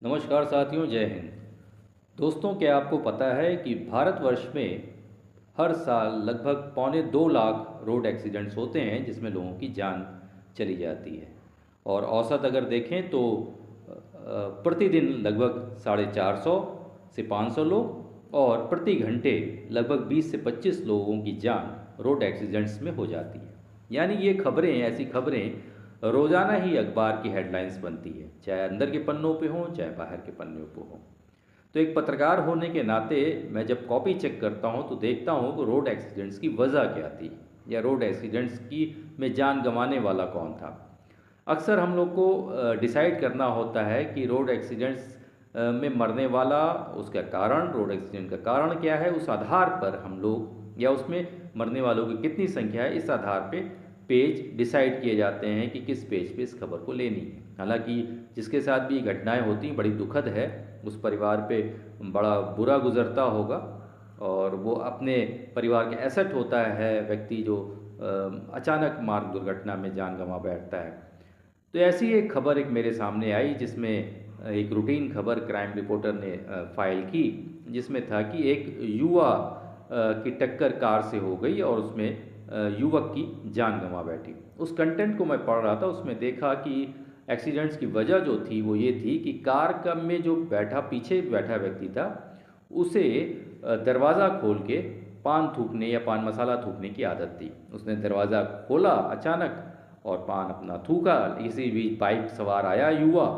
नमस्कार साथियों, जय हिंद। दोस्तों, क्या आपको पता है कि भारतवर्ष में हर साल लगभग 2.25 लाख रोड एक्सीडेंट्स होते हैं जिसमें लोगों की जान चली जाती है। और औसत अगर देखें तो प्रतिदिन लगभग 450 से 500 लोग और प्रति घंटे लगभग 20 से 25 लोगों की जान रोड एक्सीडेंट्स में हो जाती है। यानी ये खबरें, ऐसी खबरें रोज़ाना ही अखबार की हेडलाइंस बनती है, चाहे अंदर के पन्नों पे हों चाहे बाहर के पन्नों पे हों। तो एक पत्रकार होने के नाते मैं जब कॉपी चेक करता हूँ तो देखता हूँ कि रोड एक्सीडेंट्स की वजह क्या थी, या रोड एक्सीडेंट्स की में जान गंवाने वाला कौन था। अक्सर हम लोग को डिसाइड करना होता है कि रोड एक्सीडेंट्स में मरने वाला, उसका कारण, रोड एक्सीडेंट का कारण क्या है। उस आधार पर हम लोग, या उसमें मरने वालों की कितनी संख्या है, इस आधार पे पेज डिसाइड किए जाते हैं कि किस पेज पे इस खबर को लेनी है। हालांकि जिसके साथ भी ये घटनाएं होती बड़ी दुखद है, उस परिवार पे बड़ा बुरा गुजरता होगा, और वो अपने परिवार के एसेट होता है व्यक्ति जो अचानक मार्ग दुर्घटना में जान गंवा बैठता है। तो ऐसी एक खबर एक मेरे सामने आई जिसमें एक रूटीन खबर क्राइम रिपोर्टर ने फाइल की, जिसमें था कि एक युवा की टक्कर कार से हो गई और उसमें युवक की जान गंवा बैठी। उस कंटेंट को मैं पढ़ रहा था, उसमें देखा कि एक्सीडेंट्स की वजह जो थी वो ये थी कि कार का में जो बैठा, पीछे बैठा व्यक्ति था, उसे दरवाज़ा खोल के पान थूकने या पान मसाला थूकने की आदत थी। उसने दरवाज़ा खोला अचानक और पान अपना थूका। इसी बीच बाइक सवार आया युवा,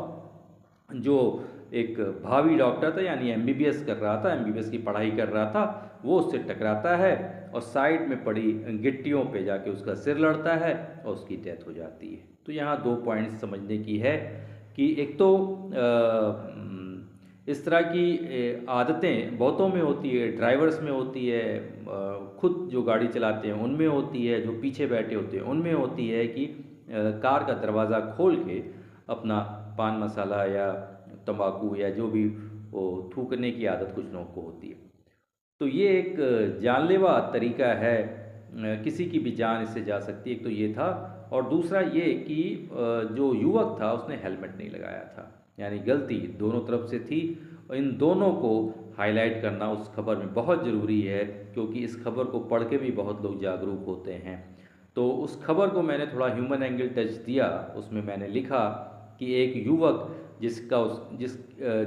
जो एक भावी डॉक्टर था, यानी एमबीबीएस कर रहा था, एमबीबीएस की पढ़ाई कर रहा था। वो उससे टकराता है और साइड में पड़ी गिट्टियों पे जाके उसका सिर लड़ता है और उसकी डेथ हो जाती है। तो यहाँ दो पॉइंट्स समझने की है कि एक तो इस तरह की आदतें बहुतों में होती है, ड्राइवर्स में होती है, खुद जो गाड़ी चलाते हैं उनमें होती है, जो पीछे बैठे होते हैं उनमें होती है कि कार का दरवाज़ा खोल के अपना पान मसाला या तंबाकू या जो भी वो थूकने की आदत कुछ लोगों को होती है। तो ये एक जानलेवा तरीका है, किसी की भी जान इससे जा सकती है। एक तो ये था, और दूसरा ये कि जो युवक था उसने हेलमेट नहीं लगाया था, यानी गलती दोनों तरफ से थी। और इन दोनों को हाईलाइट करना उस खबर में बहुत ज़रूरी है, क्योंकि इस खबर को पढ़ के भी बहुत लोग जागरूक होते हैं। तो उस खबर को मैंने थोड़ा ह्यूमन एंगल टच दिया। उसमें मैंने लिखा कि एक युवक जिसका उस जिस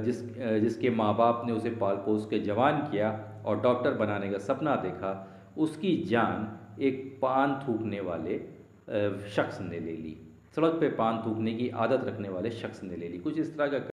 जिस जिसके माँ बाप ने उसे पाल पोस के जवान किया और डॉक्टर बनाने का सपना देखा, उसकी जान एक पान थूकने वाले शख्स ने ले ली। सड़क पे पान थूकने की आदत रखने वाले शख्स ने ले ली। कुछ इस तरह का